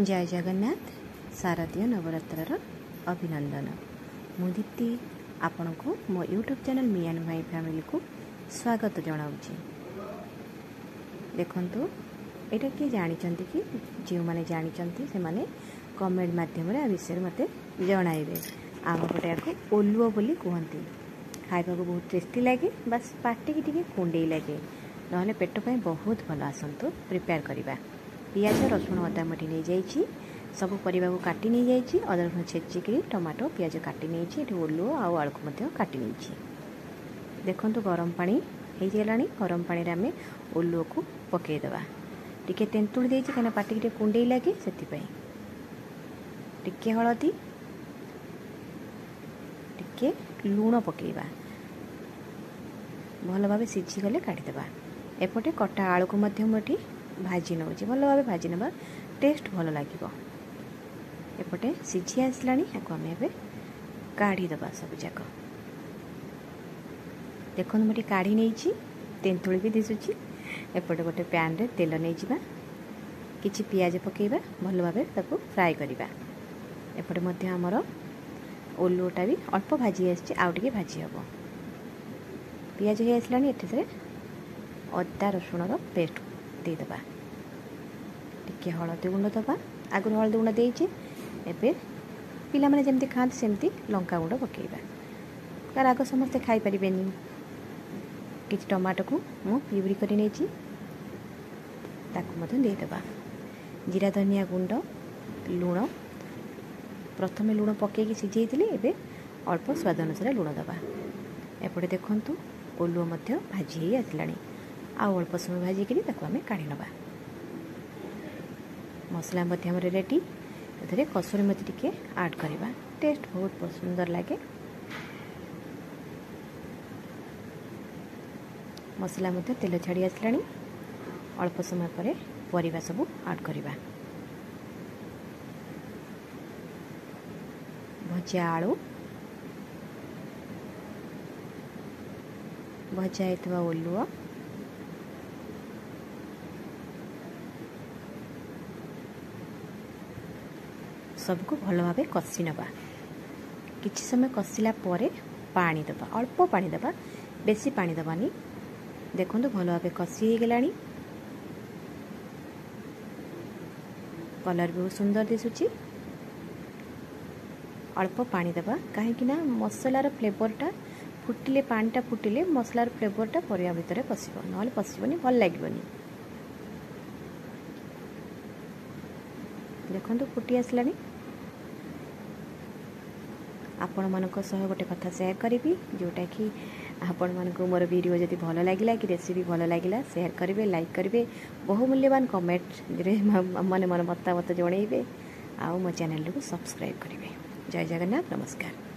जय जगन्नाथ शारदीय नवरात्र अभिनंदन। मु दीप्ति आपण को मो यूट्यूब चैनल मियान भाई फैमिली को स्वागत जनाऊँगी। देखंतु एटा किए जानिचंती कि जो माने जानिचंती से माने कमेंट माध्यम रे आ विषय मते जणाइबे। आम पटे को ओलुओ बोली कहती। खाइबा को बहुत टेस्टी लगे, बस पार्टी की टिके कुंडे लगे नहले पेट पे बहुत भल। आसतु प्रिपेयर करवा। पियाज रसुण अदा मुठी नहीं जाइए, सब परिवा को काटी नहीं जाइए। अदा रसुण छेचिक टमाटो पियाज काटी नहीं ओलुओ आउ आलू को काटी नहीं। देखो गरम पानी हो गलानी। गरम पानी रे आमे ओलुओ को पकईदे। टिके तेंतुड़ी देछि कहीं पाटी के कुंडे लगे से टिके हलदी टिके लूण पकईबा। भल भाव सीझीगले काढ़ीदेवा। एपटे कटा आलू को मध्य भाजी नौ भल भाव भाजी ना टेस्ट भल लगे। एपटे सीझी आसलानी आम काढ़ीदेवा सब जाक। देखो मुझे काढ़ी नहीं तेंतुड़ी भी दिशुची। एपटे गोटे पैन रे तेल नहीं जावा, किछि पियाज पकईबा, भल भाव ताको फ्राए करवा। एपटे मध्य आमर ओलुओटा भी अल्प भाजी आसी आउ टिके भाजी हम। पियाज हो आसलानी एठे अदा रसुण पेस्ट देदेबा। टिके हलदी गुंड दबा। आगुरी हलदी गुंड देइछे, एबे पिला माने जेमती खाते सेमती लंका गुंड पकेइबा। कार आग समस्ते खाई परिबेनी। किछि टमाटो को मु प्यूरी करि नेछि ताकु मते देदेबा। जीरा धनिया गुंड लूण प्रथमे लूण पकेइकी सिझेइथिले, एबे अल्प स्वाद अनुसार लूण दबा। एपटे देखंतु ओलुओ मध्य भाजी ही आसलानी। आउ अल्प समय भाजिक आम काढ़ी नवा। मसला मध्य रेडी। एथे कसुरी मेथी टिके ऐड करवा। टेस्ट बहुत सुंदर लगे। मसला मध्य तेल छाड़ी आसलानी। अल्प समय पर परिबा सब ऐड करवा। भजा आलू, भजा होइतबा ओलुओ, सबको भल भाव कषि नवा। किछि समय कषिला परे पानी दबा। अल्प पानी दबा, बेसी पानी दबानी। देखंतु भल भाव कषि हो गलानी। कलर भी बहुत सुंदर दिसुची। अल्प पानी दबा कहीं मसलार फ्लेवरटा फुटिले, पानीटा फुटिले मसलार फ्लेवरटा परिया भितर पशिबो, नहले पशिबनी, भल लागबनी। देखंतु फुटी आसलानी। आपण मानक सह गोटे कथा शेयर करी, जोटा कि आपण मानक मोर वीडियो जदि भल लगिला कि रेसिपी भल लगिला शेयर करेंगे, लाइक करेंगे, बहुमूल्यवान कमेंट रे माने मन मतामत जणैबे। आउ मो चैनल को सब्सक्राइब करेंगे। जय जगन्नाथ, नमस्कार।